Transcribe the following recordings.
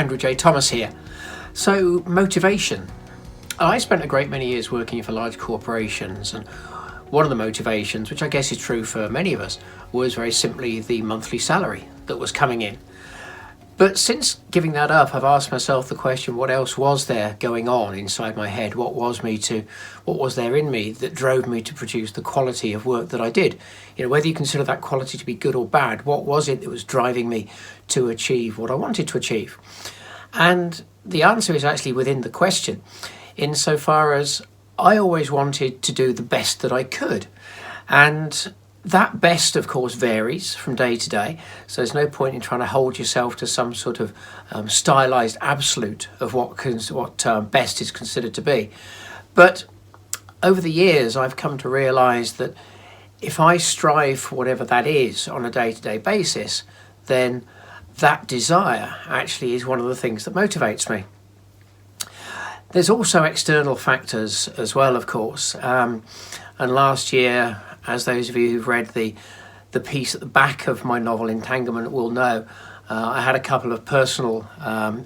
Andrew J. Thomas here. So, motivation. I spent a great many years working for large corporations, and one of the motivations, which I guess is true for many of us, was very simply the monthly salary that was coming in. But since giving that up, I've asked myself the question, what else was there going on inside my head? What was there in me that drove me to produce the quality of work that I did? Whether you consider that quality to be good or bad, what was it that was driving me to achieve what I wanted to achieve? And the answer is actually within the question, insofar as I always wanted to do the best that I could. And that best, of course, varies from day to day, so there's no point in trying to hold yourself to some sort of stylized absolute of what best is considered to be. But over the years, I've come to realize that if I strive for whatever that is on a day-to-day basis, then that desire actually is one of the things that motivates me. There's also external factors as well, of course. And last year, as those of you who've read the piece at the back of my novel Entanglement will know, I had a couple of personal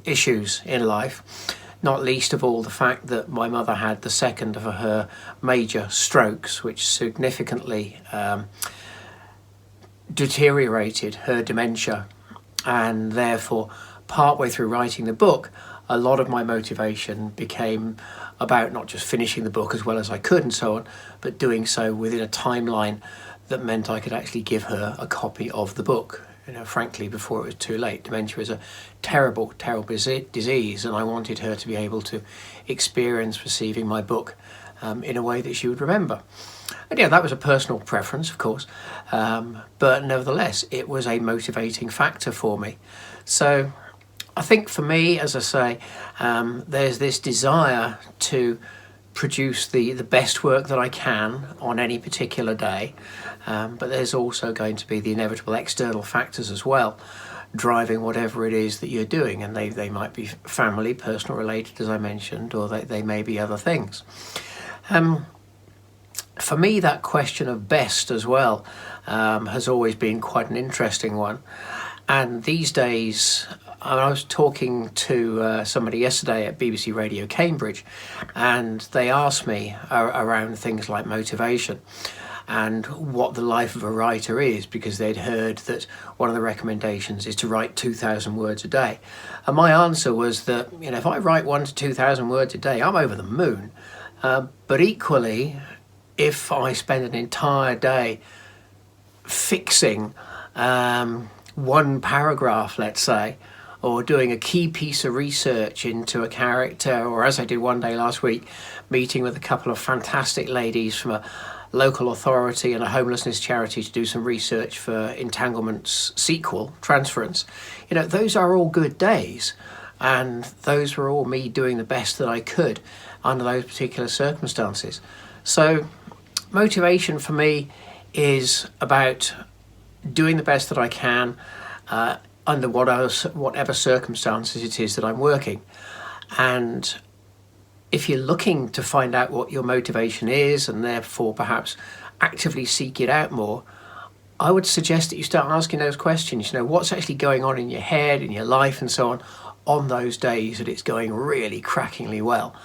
issues in life, not least of all the fact that my mother had the second of her major strokes, which significantly deteriorated her dementia. And therefore, partway through writing the book, a lot of my motivation became about not just finishing the book as well as I could and so on, but doing so within a timeline that meant I could actually give her a copy of the book, frankly, before it was too late. Dementia is a terrible, terrible disease, and I wanted her to be able to experience receiving my book in a way that she would remember. And that was a personal preference, of course, but nevertheless, it was a motivating factor for me. So I think for me, as I say, there's this desire to produce the best work that I can on any particular day, but there's also going to be the inevitable external factors as well, driving whatever it is that you're doing, and they might be family, personal related, as I mentioned, or they may be other things. For me, that question of best as well has always been quite an interesting one. And these days, I was talking to somebody yesterday at BBC Radio Cambridge, and they asked me around things like motivation and what the life of a writer is, because they'd heard that one of the recommendations is to write 2,000 words a day. And my answer was that, if I write 1,000 to 2,000 words a day, I'm over the moon. But equally, if I spend an entire day fixing one paragraph, let's say, or doing a key piece of research into a character, or as I did one day last week, meeting with a couple of fantastic ladies from a local authority and a homelessness charity to do some research for Entanglement's sequel, Transference, those are all good days. And those were all me doing the best that I could under those particular circumstances. So motivation for me is about doing the best that I can under whatever circumstances it is that I'm working. And if you're looking to find out what your motivation is and therefore perhaps actively seek it out more, I would suggest that you start asking those questions. What's actually going on in your head, in your life and so on those days that it's going really crackingly well.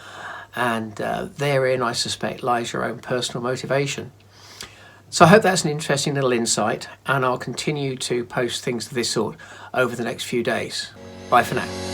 And therein, I suspect, lies your own personal motivation. So I hope that's an interesting little insight, and I'll continue to post things of this sort over the next few days. Bye for now.